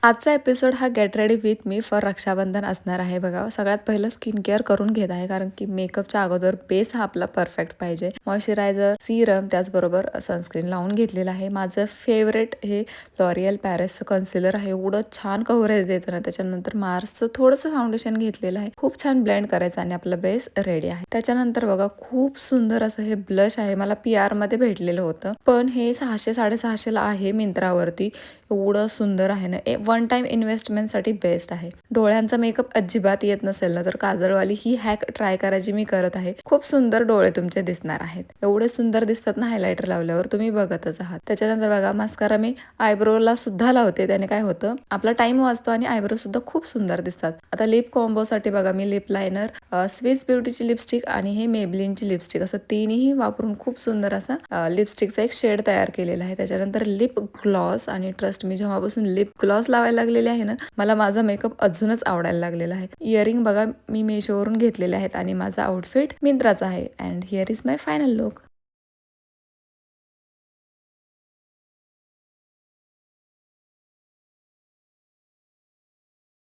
आजचा एपिसोड हा get ready with me for Rakshabandhan असणार आहे बघा. सगळ्यात पहिलं स्किन केअर करून घेत आहे, कारण की मेकअपच्या अगोदर बेस हा आपला परफेक्ट पाहिजे. मॉइश्चरायझर, सिरम, त्याचबरोबर सनस्क्रीन लावून घेतलेलं आहे. माझं फेवरेट हे लॉरियल पॅरिसचं कन्सिलर आहे. एवढं छान कव्हरेज देतं ना. त्याच्यानंतर मार्सचं थोडंसं फाउंडेशन घेतलेलं आहे. खूप छान ब्लेंड करायचं आणि आपलं बेस रेडी आहे. त्याच्यानंतर बघा खूप सुंदर असं हे ब्लश आहे. मला PR मध्ये भेटलेलं होतं, पण हे 600-650 ला आहे मिंत्रावरती. एवढं सुंदर आहे ना, वन टाइम इन्व्हेस्टमेंटसाठी बेस्ट आहे. डोळ्यांचा मेकअप अजिबात येत नसेल ना, तर काजळवाली ही हॅक ट्राय करायची मी करत आहे. खूप सुंदर डोळे तुमचे दिसणार आहेत. एवढे सुंदर दिसतात ना हायलायटर लावल्यावर, तुम्ही बघतच आहात. त्याच्यानंतर बघा मास्कारा मी आयब्रोला सुद्धा लावते. त्याने काय होतं, आपला टाइम वाचतो आणि आयब्रो सुद्धा खूप सुंदर दिसतात. आता लिप कॉम्बो साठी बघा मी लिप लायनर, स्विस ब्युटीची लिपस्टिक आणि हे मेबलिनची लिपस्टिक असं तिन्ही वापरून खूप सुंदर असा लिपस्टिकचा एक शेड तयार केलेला आहे. त्याच्यानंतर लिप ग्लॉस, आणि ट्रस्ट मी जेव्हापासून लिप ग्लॉस लावायला लागलेले आहे ना, मला माझा मेकअप अजूनच आवडायला लागलेला आहे. इयरिंग बघा मी मेशोवरून घेतलेले आहेत आणि माझा आउटफिट मिंत्राचा आहे. And here is my final look.